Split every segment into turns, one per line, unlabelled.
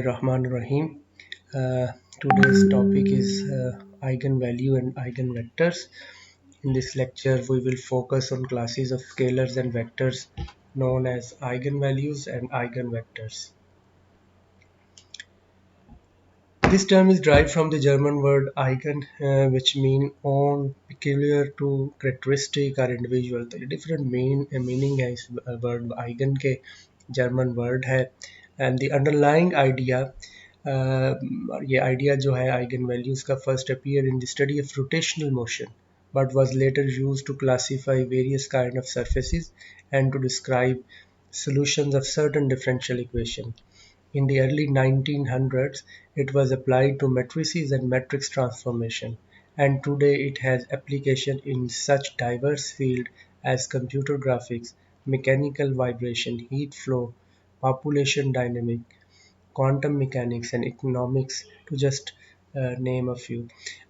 Rahman Rahim. Today's topic is eigenvalue and eigenvectors. In this lecture, we will focus on classes of scalars and vectors known as eigenvalues and eigenvectors. This term is derived from the German word eigen, which mean own, peculiar to, characteristic or individual. तो ये different meaning है इस word eigen के German word है, and the underlying idea ये idea जो है eigenvalues का first appeared in the study of rotational motion, but was later used to classify various kind of surfaces and to describe solutions of certain differential equation. In the early 1900s, it was applied to matrices and matrix transformation, and today it has application in such diverse fields as computer graphics, mechanical vibration, heat flow, population dynamics, quantum mechanics and economics, to just name a few.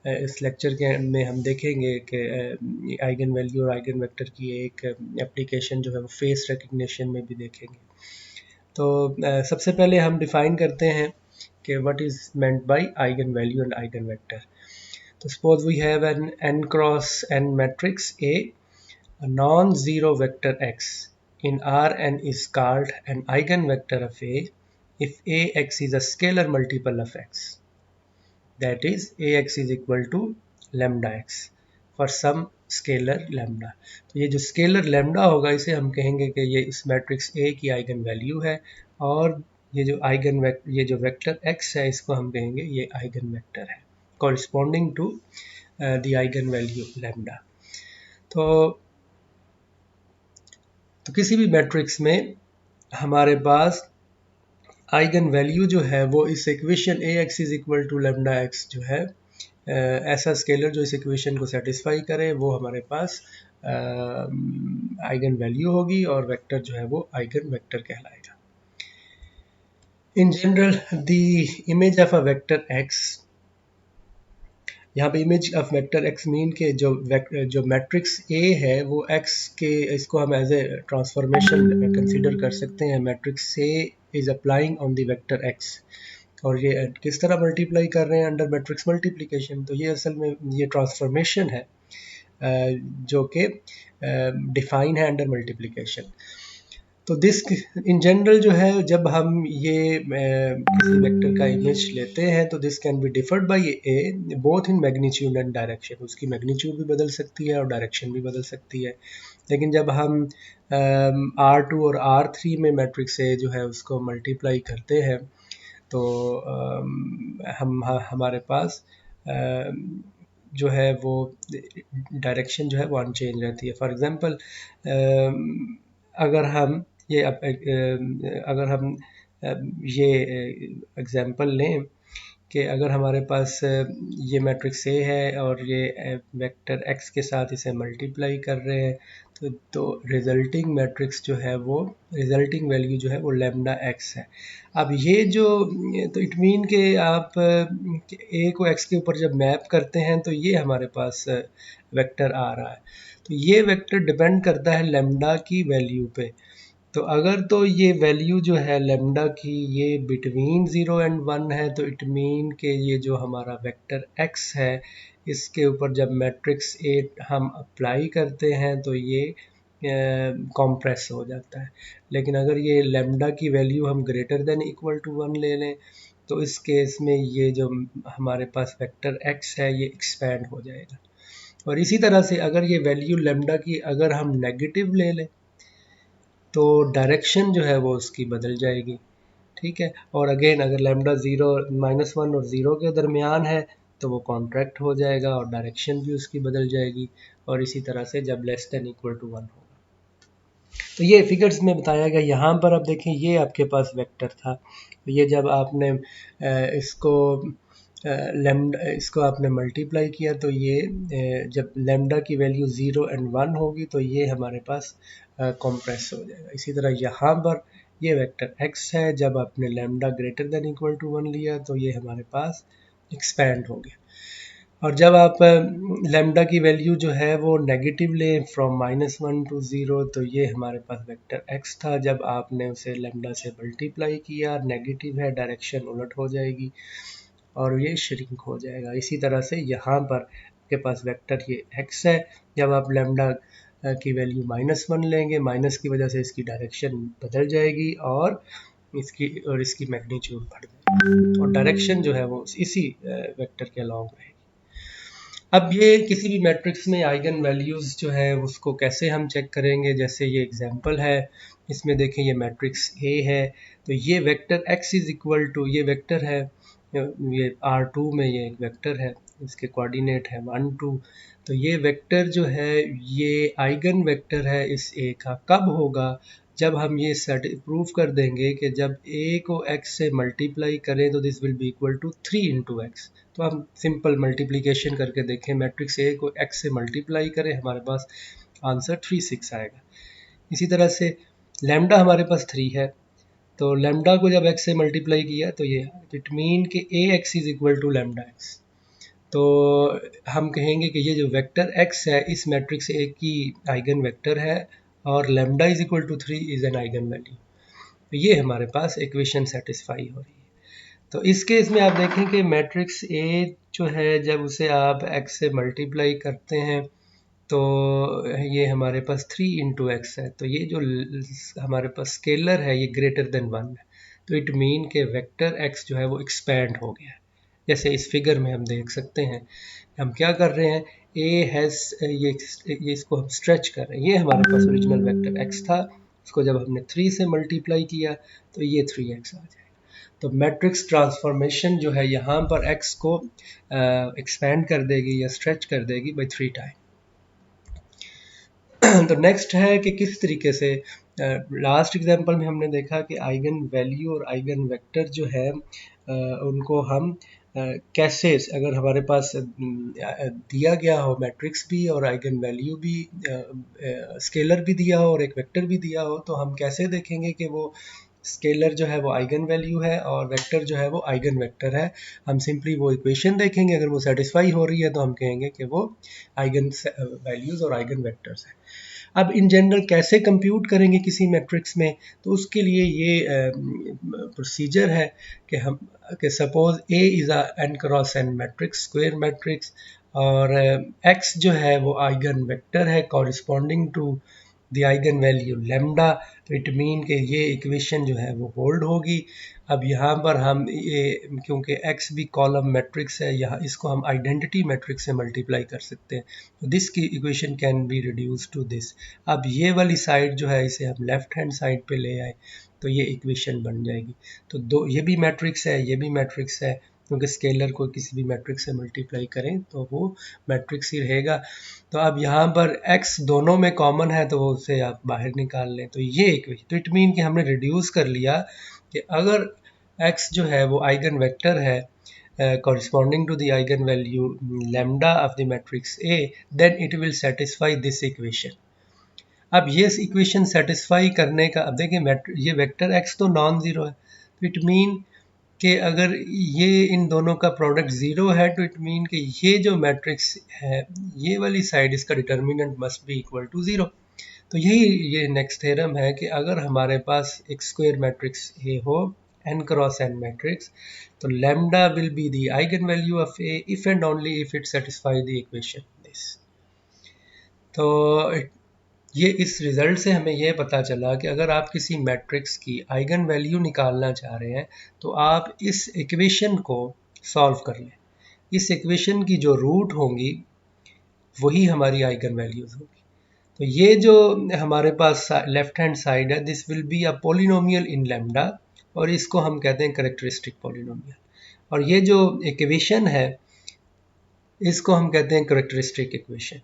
इस lecture के में हम देखेंगे कि eigen value और eigen vector की एक application जो है वो फेस रिकग्निशन में भी देखेंगे. तो सबसे पहले हम डिफाइन करते हैं कि what is meant by eigen value and eigen vector. तो suppose we have an n cross n matrix A, a non-zero vector x in Rn is called an eigenvector of A if Ax is a scalar multiple of x, that is Ax is equal to lambda x for some scalar lambda. तो ये जो scalar lambda होगा इसे हम कहेंगे कि ये इस मैट्रिक्स A की आइगन वैल्यू है, और ये जो वेक्टर x है इसको हम कहेंगे ये आइगन वेक्टर है corresponding to the eigen value lambda. तो किसी भी मैट्रिक्स में हमारे पास आइगन वैल्यू जो है वो इस equation Ax is equal to lambda x जो है, ऐसा स्केलर जो इस इक्वेशन को सेटिस्फाई करे वो हमारे पास आइगन वैल्यू होगी, और वेक्टर जो है वो आइगन वेक्टर कहलाएगा. In general the image of a vector x, यहाँ पे image of vector x mean के जो मैट्रिक्स A है वो x के, इसको हम एज ए ट्रांसफॉर्मेशन कंसीडर कर सकते हैं. Matrix A is applying on the vector x, और ये किस तरह मल्टीप्लाई कर रहे हैं अंडर मैट्रिक्स मल्टीप्लिकेशन. तो ये असल में ये ट्रांसफॉर्मेशन है जो कि डिफाइन है अंडर मल्टीप्लिकेशन. तो दिस इन जनरल जो है जब हम ये किसी वेक्टर का इमेज लेते हैं तो this can be differed by a both in magnitude and direction. उसकी मैग्नीट्यूड भी बदल सकती है और डायरेक्शन भी बदल सकती है. लेकिन जब हम R2 और R3 में मैट्रिक्स ए जो है उसको मल्टीप्लाई करते हैं तो हमारे पास जो है वो डायरेक्शन जो है वो अनचेंज रहती है. फॉर एग्जांपल अगर हम ये एग्जांपल लें कि अगर हमारे पास ये मैट्रिक्स ए है और ये वेक्टर एक्स के साथ इसे मल्टीप्लाई कर रहे हैं तो रिजल्टिंग मैट्रिक्स जो है वो रिजल्टिंग वैल्यू जो है वो लैम्डा एक्स है. अब ये जो तो इट मीन कि आप ए को एक्स के ऊपर जब मैप करते हैं तो ये हमारे पास वेक्टर आ रहा है. तो ये वेक्टर डिपेंड करता है लैम्डा की वैल्यू पे. तो अगर तो ये वैल्यू जो है लैम्डा की ये बिटवीन 0 एंड 1 है तो इट मीन कि ये जो हमारा वेक्टर x है इसके ऊपर जब मैट्रिक्स A हम अप्लाई करते हैं तो ये कॉम्प्रेस हो जाता है. लेकिन अगर ये लैम्डा की वैल्यू हम ग्रेटर देन इक्वल टू 1 ले लें तो इस केस में ये जो हमारे पास वेक्टर x है ये एक्सपैंड हो जाएगा. और इसी तरह से अगर ये वैल्यू लैम्डा की अगर हम नेगेटिव ले लें तो डायरेक्शन जो है वो उसकी बदल जाएगी. ठीक है. और अगेन अगर लैम्डा -1 और 0 के दरमियान है तो वो कॉन्ट्रैक्ट हो जाएगा और डायरेक्शन भी उसकी बदल जाएगी. और इसी तरह से जब लेस देन इक्वल टू 1 होगा. तो ये फिगर्स में बताया गया. यहाँ पर आप देखें ये आपके पास वेक्टर था. तो ये जब आपने इसको आपने मल्टीप्लाई किया तो ये जब लैम्डा की वैल्यू 0 एंड 1 होगी तो ये हमारे पास कॉम्प्रेस हो जाएगा. इसी तरह यहाँ पर ये वेक्टर x है, जब आपने lambda greater than equal to 1 लिया तो ये हमारे पास एक्सपैंड हो गया. और जब आप लेमडा की वैल्यू जो है वो नेगेटिव लें फ्रॉम -1 to 0, तो ये हमारे पास वेक्टर x था। जब आपने उसे लेमडा से मल्टीप्लाई किया, नेगेटिव है, डायरेक्शन उलट हो जाएगी और ये श्रिंक हो जाएगा। इसी तरह से यहाँ पर आपके पास वेक्टर ये x है, जब आप लेमडा की वैल्यू -1 लेंगे, माइनस की वजह से इसकी डायरेक्शन बदल जाएगी और इसकी मैग्नीट्यूड बढ़ जाएगी और डायरेक्शन जो है वो इसी वेक्टर के अलॉन्ग रहेगी। अब ये किसी भी मैट्रिक्स में आइगन वैल्यूज़ जो है उसको कैसे हम चेक करेंगे, जैसे ये एग्जांपल है, इसमें देखें ये मैट्रिक्स A है, तो ये vector x is equal to, ये वेक्टर है, ये R2 में ये एक वेक्टर है, इसके कोऑर्डिनेट है 1 2, तो ये वेक्टर जो है ये आइगन वेक्टर है इस A का। कब होगा? जब हम ये प्रूव कर देंगे कि जब A को x से मल्टीप्लाई करें तो this will be equal to 3 into x. तो हम सिंपल मल्टीप्लिकेशन करके देखें, मैट्रिक्स A को x से मल्टीप्लाई करें, हमारे पास आंसर 3 6 आएगा। इसी तरह से लैम्डा हमारे पास 3 है, तो लैम्डा को जब x से मल्टीप्लाई किया तो ये इट मीन कि ax is equal to lambda x। तो हम कहेंगे कि ये जो वेक्टर x है इस मैट्रिक्स A की आइगन वेक्टर है और lambda is equal to 3 is an eigen value. तो ये हमारे पास इक्वेशन सेटिस्फाई हो रही है। तो इस केस में आप देखें कि मैट्रिक्स A जो है जब उसे आप x से मल्टीप्लाई करते हैं तो ये हमारे पास 3 इंटू एक्स है, तो ये जो हमारे पास स्केलर है ये ग्रेटर देन 1 है, तो इट मीन के वेक्टर x जो है वो एक्सपैंड हो गया है। जैसे इस फिगर में हम देख सकते हैं, हम क्या कर रहे हैं, A हैज़ ये इसको हम स्ट्रेच कर रहे हैं। ये हमारे पास ओरिजिनल वेक्टर x था, उसको जब हमने 3 से मल्टीप्लाई किया तो ये 3x आ जाएगा। तो मैट्रिक्स ट्रांसफॉर्मेशन जो है यहाँ पर x को एक्सपैंड कर देगी या स्ट्रेच कर देगी बाई 3 टाइम। तो नेक्स्ट है कि किस तरीके से लास्ट एग्जांपल में हमने देखा कि आइगन वैल्यू और आइगन वेक्टर जो है उनको हम कैसे, अगर हमारे पास दिया गया हो मैट्रिक्स भी और आइगन वैल्यू भी, स्केलर भी दिया हो और एक वेक्टर भी दिया हो, तो हम कैसे देखेंगे कि वो स्केलर जो है वो आइगन वैल्यू है और वेक्टर जो है वो आइगन वेक्टर है। हम सिंपली वो इक्वेशन देखेंगे, अगर वो सेटिस्फाई हो रही है तो हम कहेंगे कि वो आइगन वैल्यूज़ और आइगन वेक्टर्स हैं। अब इन जनरल कैसे कंप्यूट करेंगे किसी मैट्रिक्स में, तो उसके लिए ये प्रोसीजर है कि हम कि suppose A is a n cross n matrix, square matrix, और x जो है वो आइगन वेक्टर है corresponding to the eigen value lambda, तो इट मीन कि ये इक्वेशन जो है वो होल्ड होगी। अब यहाँ पर हम ये क्योंकि x भी कॉलम मैट्रिक्स है, यहाँ इसको हम आइडेंटिटी मैट्रिक्स से मल्टीप्लाई कर सकते हैं, तो दिस की equation can be reduce to this. अब ये वाली साइड जो है इसे हम लेफ्ट हैंड साइड पे ले आए तो ये इक्वेशन बन जाएगी। तो दो, ये भी मैट्रिक्स है, ये भी मैट्रिक्स है, क्योंकि स्केलर को किसी भी मैट्रिक्स से मल्टीप्लाई करें तो वो मैट्रिक्स ही रहेगा। तो अब यहाँ पर x दोनों में कॉमन है तो उसे आप बाहर निकाल लें, तो ये इक्वेशन, तो इट मीन कि हमने रिड्यूस कर लिया कि अगर x जो है वो आइगन वेक्टर है corresponding to the eigenvalue lambda of the matrix A, then it will satisfy this equation. अब ये इक्वेशन सेटिस्फाई करने का, अब देखिए ये वेक्टर x तो नॉन ज़ीरो है, तो इट मीन कि अगर ये इन दोनों का प्रोडक्ट ज़ीरो है तो इट मीन कि ये जो मैट्रिक्स है ये वाली साइड इसका determinant must be equal to zero. तो यही ये नेक्स्ट थ्योरम है कि अगर हमारे पास एक स्क्वायर मैट्रिक्स A हो, n क्रॉस n मैट्रिक्स, तो lambda will be the eigenvalue of A if and only if it satisfy the equation this। तो ये इस रिजल्ट से हमें यह पता चला कि अगर आप किसी मैट्रिक्स की आइगन वैल्यू निकालना चाह रहे हैं तो आप इस इक्वेशन को सॉल्व कर लें। इस इक्वेशन की जो रूट होंगी वही हमारी आइगन वैल्यूज होगी। तो ये जो हमारे पास लेफ्ट हैंड साइड है, this will be a polynomial in lambda, और इसको हम कहते हैं करेक्टरिस्टिक पोलिनोमियल, और ये जो इक्वेशन है इसको हम कहते हैं करेक्टरिस्टिक इक्वेशन।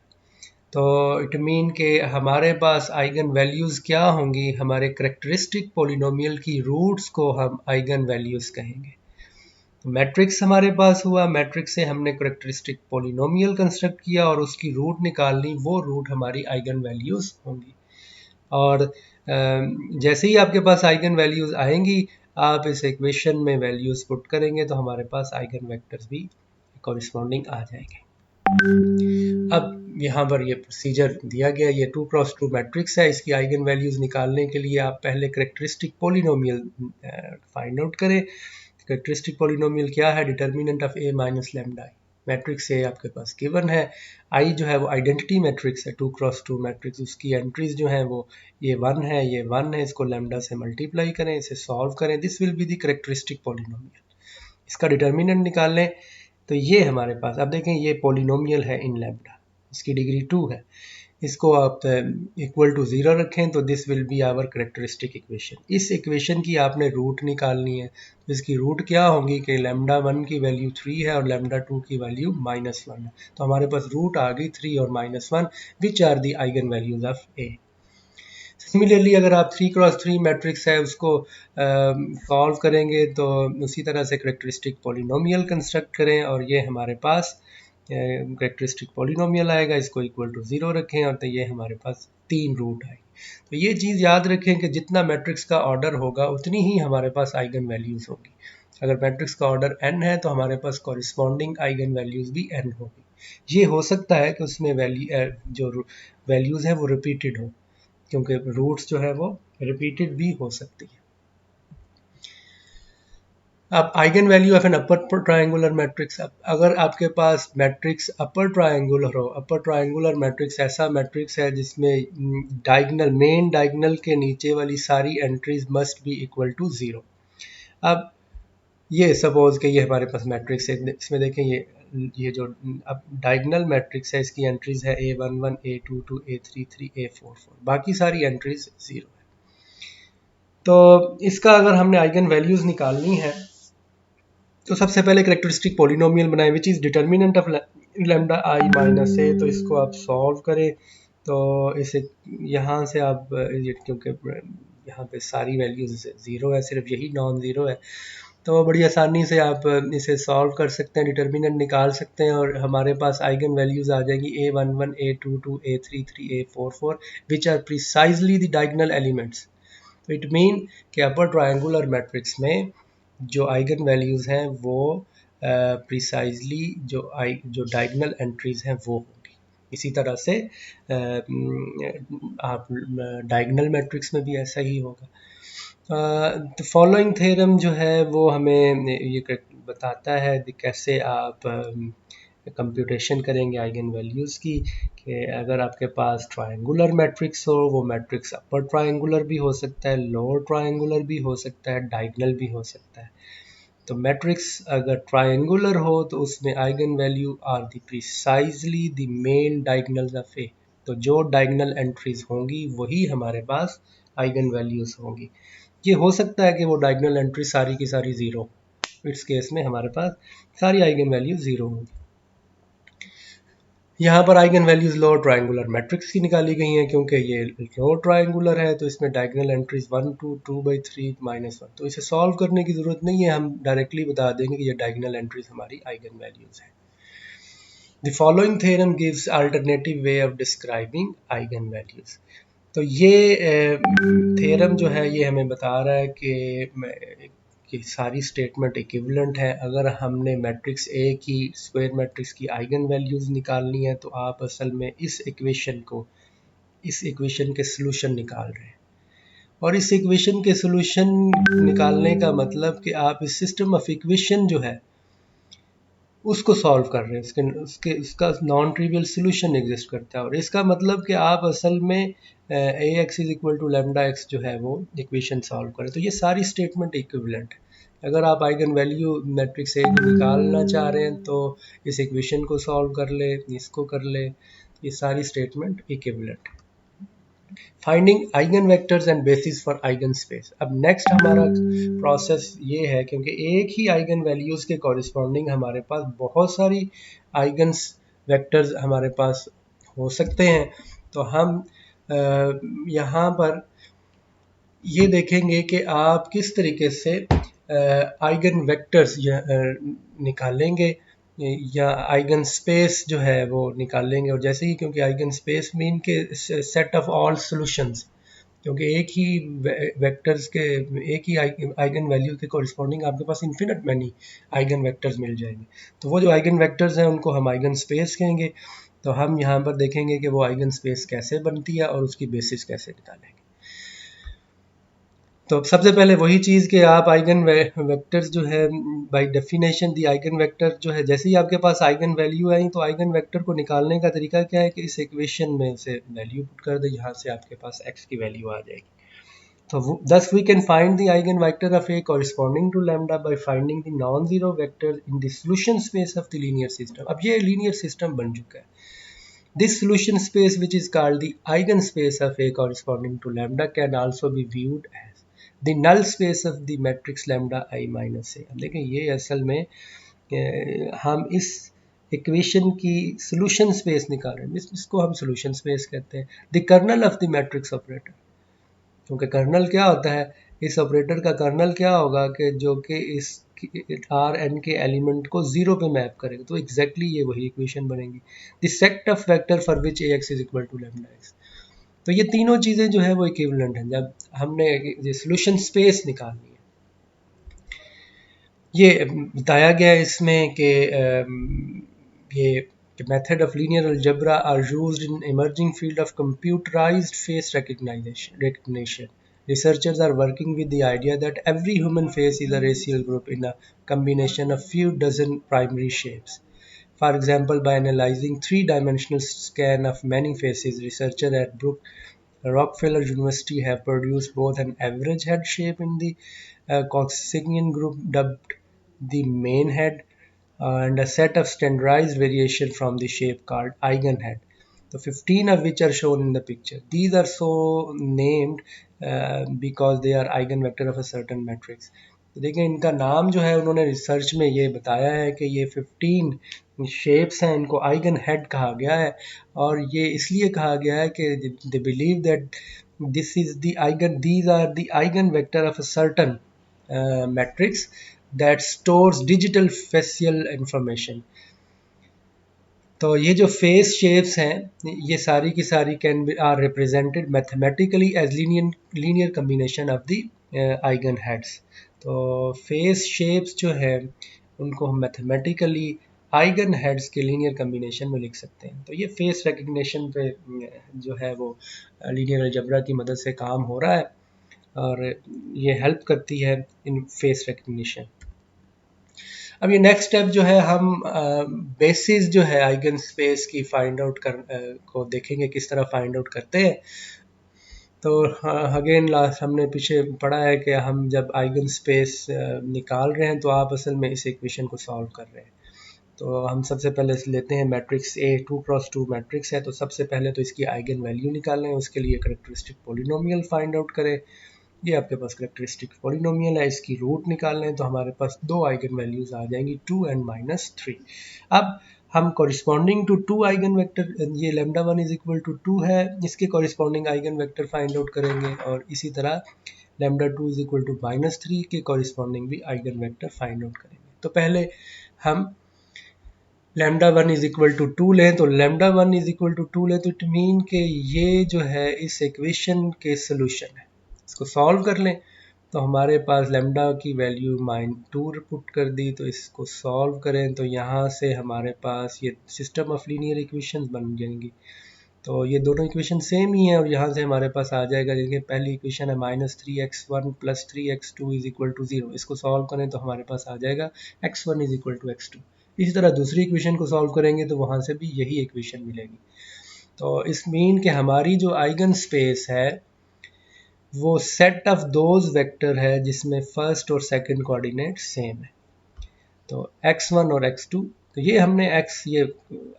तो इट मीन कि हमारे पास आइगन वैल्यूज़ क्या होंगी, हमारे करेक्टरिस्टिक पोलिनोमियल की रूट्स को हम आइगन वैल्यूज़ कहेंगे। तो मैट्रिक्स हमारे पास हुआ, मैट्रिक्स से हमने करेक्टरिस्टिक पोलिनोमियल कंस्ट्रक्ट किया और उसकी रूट निकालनी, वो रूट हमारी आइगन वैल्यूज़ होंगी। और जैसे ही आपके पास आइगन वैल्यूज़ आएंगी आप इस इक्वेशन में वैल्यूज़ पुट करेंगे तो हमारे पास आइगन वेक्टर्स भी कॉरिस्पॉन्डिंग आ जाएंगे। अब यहाँ पर ये प्रोसीजर दिया गया, ये 2x2 मैट्रिक्स है, इसकी आइगन वैल्यूज़ निकालने के लिए आप पहले करेक्टरिस्टिक पॉलिनोमियल फाइंड आउट करें। करेक्टरिस्टिक पॉलिनोमियल क्या है? Determinant of A minus lambda I. Matrix A आपके पास गिवन है, आई जो है वो आइडेंटिटी मैट्रिक्स है, 2x2 मैट्रिक्स, उसकी एंट्रीज जो हैं वो ये 1 है, ये 1 है, इसको लैम्डा से मल्टीप्लाई करें, इसे सॉल्व करें, this will be the characteristic polynomial. इसका डिटर्मिनेंट निकाल लें तो ये हमारे पास, अब देखें ये पॉलिनोमियल है इन लैम्डा, इसकी डिग्री 2 है, इसको आप इक्वल टू 0 रखें तो this will be our characteristic equation. इस इक्वेशन की आपने रूट निकालनी है, तो इसकी रूट क्या होगी कि लैम्डा 1 की वैल्यू 3 है और लैम्डा 2 की वैल्यू -1 है, तो हमारे पास रूट आ गई 3 और -1 which are the eigen values of A. Similarly अगर आप 3x3 मैट्रिक्स है उसको सॉल्व करेंगे तो उसी तरह से करेक्टरिस्टिक पॉलिनोमियल कंस्ट्रक्ट करें और ये हमारे पास करेक्टरिस्टिक पॉलिनोमियल आएगा, इसको इक्वल टू 0 रखें और तो ये हमारे पास 3 रूट आएगी। तो ये चीज़ याद रखें कि जितना मैट्रिक्स का ऑर्डर होगा उतनी ही हमारे पास आइगन वैल्यूज़ होगी। अगर मैट्रिक्स का ऑर्डर n है तो हमारे पास कॉरिस्पॉन्डिंग आइगन वैल्यूज़ भी n होगी। ये हो सकता है कि उसमें जो वैल्यूज़ है वो रिपीटेड हो, क्योंकि रूट्स जो है वो रिपीटेड भी हो सकती है। अब eigen value of an upper triangular matrix, अगर आपके पास मैट्रिक्स अपर ट्रायंगुलर हो, अपर ट्रायंगुलर मैट्रिक्स ऐसा मैट्रिक्स है जिसमें डायगनल, मेन डायगनल के नीचे वाली सारी entries must be equal to 0। अब ये सपोज कि ये हमारे पास मैट्रिक्स है, इसमें देखें ये जो अब डायगनल मैट्रिक्स है इसकी एंट्रीज है A11, A22, A33, A44, बाकी सारी एंट्रीज 0 है। तो इसका अगर हमने आइगन वैल्यूज निकालनी है तो सबसे पहले करेक्टरिस्टिक पॉलिनोमियल बनाए which is determinant of lambda I minus A, तो इसको आप सॉल्व करें तो इसे यहाँ से आप क्योंकि यहाँ पे सारी वैल्यूज 0 है, सिर्फ यही नॉन ज़ीरो है, तो बड़ी आसानी से आप इसे सॉल्व कर सकते हैं, डिटर्मिनेंट निकाल सकते हैं और हमारे पास आइगन वैल्यूज आ जाएंगी A11, A22, A33, A44 which are precisely the diagonal elements. तो इट मीन कि अपर ट्रायंगुलर मैट्रिक्स में जो आइगन वैल्यूज़ हैं वो प्रिसाइजली जो डायगोनल एंट्रीज हैं वो होगी। इसी तरह से आप डायगोनल मैट्रिक्स में भी ऐसा ही होगा। तो फॉलोइंग थ्योरम जो है वो हमें ये बताता है कि कैसे आप कंप्यूटेशन करेंगे आइगन वैल्यूज़ की, कि अगर आपके पास ट्रायंगुलर मैट्रिक्स हो, वो मैट्रिक्स अपर ट्रायंगुलर भी हो सकता है, लोअर ट्रायंगुलर भी हो सकता है, डायगोनल भी हो सकता है। तो मैट्रिक्स अगर ट्रायंगुलर हो तो उसमें eigen value are the precisely the main diagonals of A, तो जो डायगोनल एंट्रीज होंगी वही हमारे पास आइगन वैल्यूज़ होंगी। ये हो सकता है कि वो डायगोनल एंट्री सारी की सारी 0, इस केस में हमारे पास सारी आइगन वैल्यू 0 होंगी। यहाँ पर eigen values lower triangular matrix की निकाली गई हैं, क्योंकि ये लोअर ट्रायंगुलर है तो इसमें डायगोनल एंट्रीज 1, 2, 2/3, -1, तो इसे सॉल्व करने की ज़रूरत नहीं है, हम डायरेक्टली बता देंगे कि ये डायगोनल एंट्रीज हमारी आइगन वैल्यूज हैं। The following theorem gives alternative way of describing eigen values. तो ये थ्योरम जो है ये हमें बता रहा है कि सारी स्टेटमेंट इक्विवेलेंट है। अगर हमने मैट्रिक्स ए की, स्क्वायर मैट्रिक्स की आइगन वैल्यूज़ निकालनी है तो आप असल में इस इक्वेशन के सलूशन निकाल रहे हैं, और इस इक्वेशन के सलूशन निकालने का मतलब कि आप इस सिस्टम ऑफ इक्वेशन जो है उसको सॉल्व कर रहे हैं, उसका नॉन ट्रिवियल सोल्यूशन एग्जिस्ट करता है, और इसका मतलब कि आप असल में A x is equal to lambda x जो है वो इक्वेशन सॉल्व करें। तो ये सारी स्टेटमेंट इक्विवेलेंट है। अगर आप आइगन वैल्यू मैट्रिक्स ए को निकालना चाह रहे हैं तो इस इक्वेशन को सॉल्व कर ले, इसको कर ले, ये सारी स्टेटमेंट इक्विवेलेंट है। Finding eigen vectors and bases for eigen space. अब नेक्स्ट हमारा प्रोसेस ये है, क्योंकि एक ही आइगन वैल्यूज़ के कॉरिस्पॉन्डिंग हमारे पास बहुत सारी आइगन वेक्टर्स हमारे पास हो सकते हैं, तो हम यहाँ पर ये देखेंगे कि आप किस तरीके से आइगन वेक्टर्स निकालेंगे या आइगन स्पेस जो है वो निकालेंगे। और जैसे ही, क्योंकि आइगन स्पेस मीन के सेट ऑफ ऑल सॉल्यूशंस, क्योंकि एक ही वेक्टर्स के एक ही आइगन वैल्यू के कॉरिस्पॉन्डिंग आपके पास इन्फिनिट मैनी आइगन वेक्टर्स मिल जाएंगे। तो वो जो आइगन वेक्टर्स हैं उनको हम आइगन स्पेस कहेंगे। तो हम यहाँ पर देखेंगे कि वो आइगन स्पेस कैसे बनती है और उसकी बेसिस कैसे निकालेंगे। तो सबसे पहले वही चीज़ कि आप आइगन वेक्टर्स जो है by definition the eigen vector जो है जैसे ही आपके पास आइगन वैल्यू आई तो आइगन वेक्टर को निकालने का तरीका क्या है कि इस इक्वेशन में से वैल्यू पुट कर दे, यहाँ से आपके पास x की वैल्यू आ जाएगी। So thus we can find the eigenvector of A corresponding to lambda by finding the non-zero vector in the solution space of the linear system. अब ये linear system बन चुका है। This solution space, which is called the eigenspace of A corresponding to lambda, can also be viewed as the null space of the matrix lambda I minus A. अब देखें ये असल में हम इस इक्वेशन की सोल्यूशन स्पेस निकाल रहे हैं, इसको हम सोल्यूशन स्पेस कहते हैं। The kernel of the matrix operator, क्योंकि कर्नल क्या होता है, इस ऑपरेटर का कर्नल क्या होगा कि जो कि इस आर एन के एलिमेंट को जीरो पे मैप करेगा। तो एग्जैक्टली ये वही इक्वेशन बनेगी। The set of vector for which A x is equal to lambda x. तो ये तीनों चीज़ें जो है वो इक्विवेलेंट हैं जब हमने ये सोल्यूशन स्पेस निकालनी है। ये बताया गया है इसमें कि ये method of linear algebra are used in emerging field of computerized face recognition. Researchers are working with the idea that every human face is a racial group in a combination of few dozen primary shapes. For example, by analyzing three-dimensional scan of many faces, researchers at Rockefeller University have produced both an average head shape in the Caucasian group dubbed the main head and a set of standardized variation from the shape called eigenhead. So 15 of which are shown in the picture. These are so named because they are eigenvector of a certain matrix. तो देखिए इनका नाम जो है उन्होंने research में ये बताया है कि ये 15 शेप्स हैं, इनको आइगन हेड कहा गया है। और ये इसलिए कहा गया है कि they believe that this is the eigen these are the eigen vector of a certain matrix that stores digital facial information. तो ये जो फेस शेप्स हैं ये सारी की सारी can be are represented mathematically as linear combination of the eigen heads. तो face shapes जो है उनको हम मैथमेटिकली आइगन हेड्स के लीनियर कम्बिनेशन में लिख सकते हैं। तो ये फेस रिकग्निशन पे जो है वो लीनियर अलजेब्रा की मदद से काम हो रहा है और ये हेल्प करती है इन फेस रिकग्निशन। अब ये नेक्स्ट स्टेप जो है हम बेसिस जो है आइगन स्पेस की फाइंड आउट को देखेंगे किस तरह फाइंड आउट करते हैं। तो अगेन लास्ट हमने पीछे पढ़ा है कि हम जब आइगन स्पेस निकाल रहे हैं तो आप असल में इस इक्वेशन को सॉल्व कर रहे हैं। तो हम सबसे पहले लेते हैं मैट्रिक्स ए 2x2 मैट्रिक्स है। तो सबसे पहले तो इसकी आइगन वैल्यू निकालें, उसके लिए करेक्टरिस्टिक पॉलिनोमियल फाइंड आउट करें। ये आपके पास करेक्टरिस्टिक पॉलिनोमियल है, इसकी रूट निकाल लें तो हमारे पास दो आइगन वैल्यूज आ जाएंगी 2 एंड -3। अब हम corresponding to two eigen vector, ये लैम्डा 1 इज इक्वल टू 2 है, इसके corresponding eigen vector find out करेंगे और इसी तरह लैम्डा 2 इज इक्वल टू -3 के कॉरिस्पॉन्डिंग भी आइगन वेक्टर फाइंड आउट करेंगे। तो पहले हम लैम्डा 1 इज इक्वल टू 2 लें। तो लैम्डा 1 इज इक्वल टू 2 लें तो इट मीन के ये जो है इस इक्वेशन के सोल्यूशन है। इसको सॉल्व कर लें तो हमारे पास लैम्डा की वैल्यू -2 पुट कर दी। तो इसको सॉल्व करें तो यहाँ से हमारे पास ये सिस्टम ऑफ लीनियर इक्वेशंस बन जाएंगी। तो ये दोनों इक्वेशन सेम ही है और यहाँ से हमारे पास आ जाएगा, देखिए पहली इक्वेशन है -3x1 + 3x2 is equal to 0। इसको सॉल्व करें तो हमारे पास आ जाएगा x1 is equal to x2। इसी तरह दूसरी इक्वेशन को सॉल्व करेंगे तो वहाँ से भी यही इक्वेशन मिलेगी। तो इस मीन कि हमारी जो आइगन स्पेस है वो सेट ऑफ दोज वेक्टर है जिसमें फर्स्ट और सेकंड कोऑर्डिनेट सेम है। तो x1 और x2, तो ये हमने x ये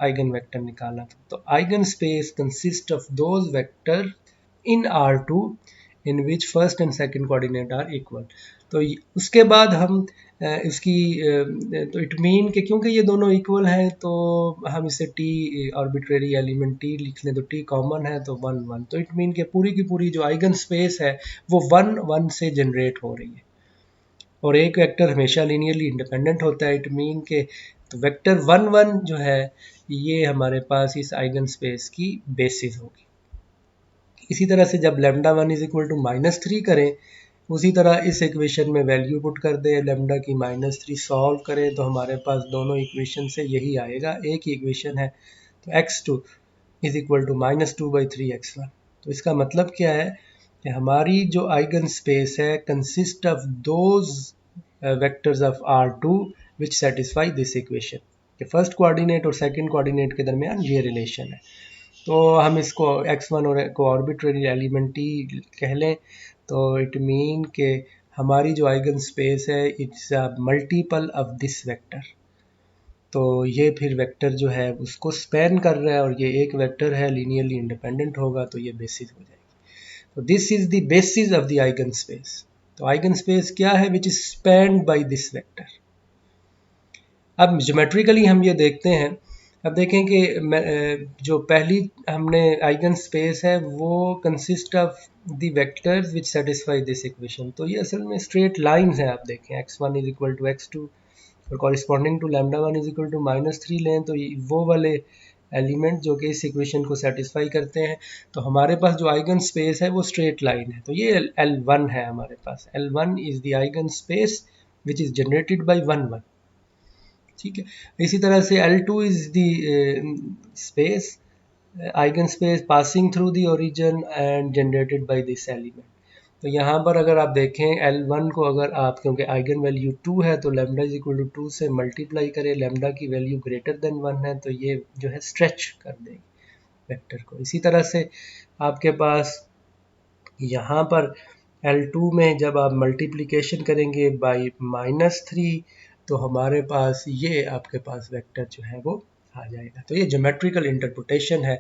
आइगन वेक्टर निकाला था। तो eigen space consist of those vector in R2 in which first and second coordinate are equal. तो उसके बाद हम इसकी तो इट मीन कि क्योंकि ये दोनों इक्वल हैं तो हम इसे t आर्बिट्रेरी एलिमेंट t लिख लें तो t कॉमन है तो 1 1। तो इट मीन कि पूरी की पूरी जो आइगन स्पेस है वो 1 1 से जनरेट हो रही है और एक वेक्टर हमेशा लीनियरली इंडिपेंडेंट होता है। इट मीन के तो वेक्टर 1 1 जो है ये हमारे पास इस आइगन स्पेस की बेसिस होगी। इसी तरह से जब लेमडा 1 इज इक्वल टू -3 करें, उसी तरह इस इक्वेशन में वैल्यू पुट कर दें, लेमडा की -3 सॉल्व करें तो हमारे पास दोनों इक्वेशन से यही आएगा, एक ही इक्वेशन है। तो x2 is equal to -2/3x1। तो इसका मतलब क्या है कि हमारी जो आइगन स्पेस है consist of those vectors of R2 which satisfy this equation. कि फर्स्ट कोऑर्डिनेट और सेकंड कोऑर्डिनेट के दरमियान ये रिलेशन है। तो हम इसको x1 और को आर्बिट्रेरी एलिमेंट t कह लें, तो इट मीन के हमारी जो आइगन स्पेस है it's a multiple of this vector. तो ये फिर वेक्टर जो है उसको स्पैन कर रहा है और ये एक वेक्टर है, लीनियरली इंडिपेंडेंट होगा तो ये बेसिस हो जाएगी। तो this is the basis of the eigen space. तो आइगन स्पेस क्या है? Which is spanned by this vector. अब ज्योमेट्रिकली हम ये देखते हैं। अब देखें कि जो पहली हमने आइगन स्पेस है वो consist of the vectors which satisfy this equation. तो ये असल में स्ट्रेट लाइंस हैं। आप देखें x1 is equal to x2 और corresponding to lambda 1 is equal to -3 लें तो वो वाले एलिमेंट जो कि इस इक्वेशन को सेटिस्फाई करते हैं। तो हमारे पास जो आइगन स्पेस है वो स्ट्रेट लाइन है। तो ये L1 है हमारे पास। L1 is the eigen space which is generated by 1 1। ठीक है। इसी तरह से L2 is the space eigen space passing through the origin and generated by this element. तो यहाँ पर अगर आप देखें L1 को, अगर आप, क्योंकि आइगन वैल्यू 2 है तो लैम्डा इज इक्वल टू 2 से मल्टीप्लाई करें, लैम्डा की वैल्यू ग्रेटर देन 1 है तो ये जो है स्ट्रेच कर देगी वेक्टर को। इसी तरह से आपके पास यहाँ पर L2 में जब आप मल्टीप्लिकेशन करेंगे बाई -3 तो हमारे पास ये आपके पास वेक्टर जो है वो आ जाएगा। तो ये ज्योमेट्रिकल इंटरप्रिटेशन है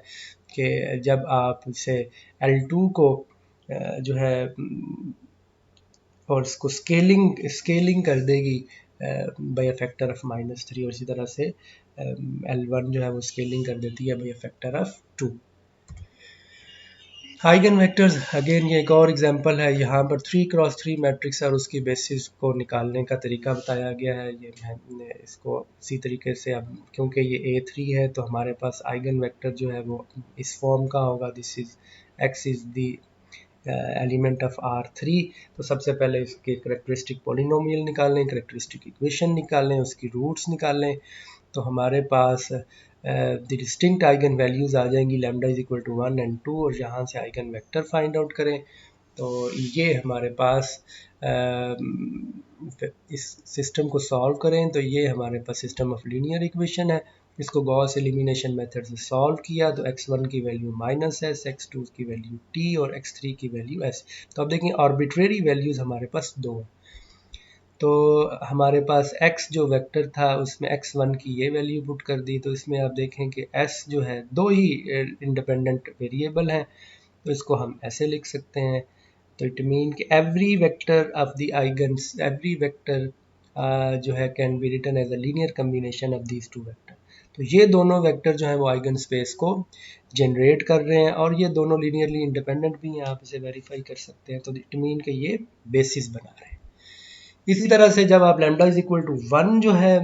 कि जब आप इसे L2 को जो है और इसको स्केलिंग कर देगी बाई फैक्टर ऑफ -3 और इसी तरह से L1 जो है वो स्केलिंग कर देती है by factor of 2। Eigen vectors again ये एक और एग्जांपल है। यहाँ पर 3x3 मैट्रिक्स और उसकी बेसिस को निकालने का तरीका बताया गया है। ये मैं इसको इसी तरीके से, अब क्योंकि ये A3 है तो हमारे पास आइगन वेक्टर जो है वो इस फॉर्म का होगा। This is x is the element of R3। तो सबसे पहले इसके करेक्टरिस्टिक पोलिनोमियल निकालें, करेक्टरिस्टिक इक्वेशन निकालें, उसकी रूट्स निकालें। तो हमारे पास द डिस्टिंक्ट आइगन वैल्यूज़ आ जाएंगी, lambda is equal to 1 and 2, और यहाँ से आइगन वेक्टर फाइंड आउट करें। तो ये हमारे पास इस सिस्टम को सॉल्व करें तो ये हमारे पास सिस्टम ऑफ लीनियर इक्वेशन है। इसको गॉस एलिमिनेशन मेथड से सॉल्व किया तो x1 की वैल्यू -s, x2 की वैल्यू t और x3 की वैल्यू s। तो अब देखें आर्बिट्रेरी वैल्यूज़ हमारे पास दो हैं। तो हमारे पास x जो वेक्टर था उसमें x1 की ये वैल्यू पुट कर दी। तो इसमें आप देखें कि s जो है दो ही इंडिपेंडेंट वेरिएबल हैं, तो इसको हम ऐसे लिख सकते हैं। तो इट मीन कि every vector of the eigens, every vector जो है can be written as a linear combination of these two vector. तो ये दोनों वेक्टर जो है वो आइगन स्पेस को जनरेट कर रहे हैं और ये दोनों लीनियरली इंडिपेंडेंट भी हैं। आप इसे वेरीफाई कर सकते हैं। तो इट मीन कि ये बेसिस बना रहे हैं। इसी तरह से जब आप लैम्डा इज इक्वल टू 1 जो है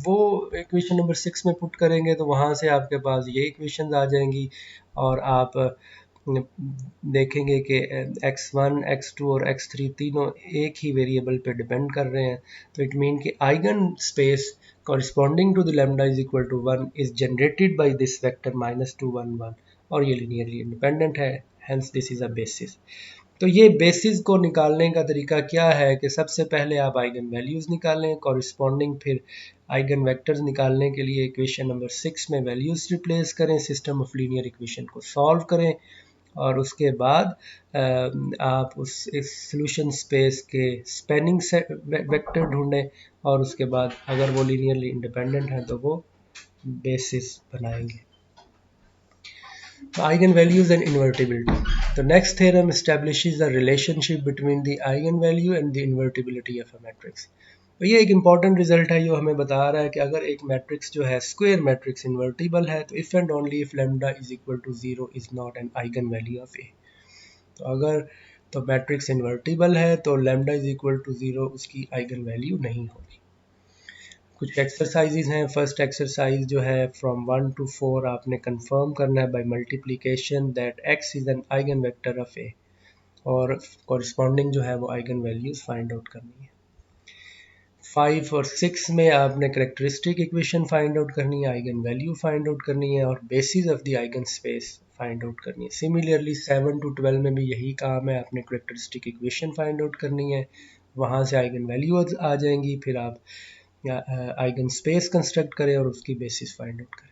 वो इक्वेशन नंबर 6 में पुट करेंगे तो वहाँ से आपके पास ये इक्वेशन आ जाएंगी और आप देखेंगे कि x1, x2 और x3 तीनों एक ही वेरिएबल पे डिपेंड कर रहे हैं। तो इट मीन कि eigen space corresponding to the lambda is equal to 1 is generated by this vector -2 1 1 और ये linearly independent है, hence this is a basis। तो ये बेसिस को निकालने का तरीका क्या है कि सबसे पहले आप आइगन वैल्यूज़ निकालें, कॉरिस्पॉन्डिंग फिर आइगन वेक्टर्स निकालने के लिए इक्वेशन नंबर 6 में वैल्यूज़ रिप्लेस करें, सिस्टम ऑफ लीनियर इक्वेशन को सॉल्व करें और उसके बाद आप उस इस सॉल्यूशन स्पेस के स्पैनिंग वेक्टर ढूंढें और उसके बाद अगर वो लीनियरली इंडिपेंडेंट हैं तो वो बेसिस बनाएंगे। Eigenvalues and invertibility. The next theorem establishes the relationship between the eigenvalue and the invertibility of a matrix. तो ये एक इम्पॉर्टेंट रिजल्ट है जो हमें बता रहा है कि अगर एक मैट्रिक्स जो है स्क्वायर मैट्रिक्स इन्वर्टिबल है तो if and only if lambda is equal to 0 is not an eigen value of A. तो अगर तो मैट्रिक्स इन्वर्टिबल है तो लैम्डा इज इक्वल टू 0 उसकी आइगन वैल्यू नहीं होगी। कुछ एक्सरसाइजेज हैं। फर्स्ट एक्सरसाइज जो है फ्रॉम 1 to 4 आपने कंफर्म करना है by multiplication that x is an eigen vector of A, और कॉरिस्पॉन्डिंग जो है वो आइगन वैल्यूज फाइंड आउट करनी है। 5 और 6 में आपने करेक्टरिस्टिक इक्वेशन फाइंड आउट करनी है, आइगन वैल्यू फाइंड आउट करनी है और basis of the eigen space find out करनी है। सिमिलरली 7 to 12 में भी यही काम है, आपने करेक्टरिस्टिक इक्वेशन फाइंड आउट करनी है, वहाँ से आइगन वैल्यू आ जाएंगी, फिर आप आइगन स्पेस कंस्ट्रक्ट करें और उसकी बेसिस फाइंड आउट करें।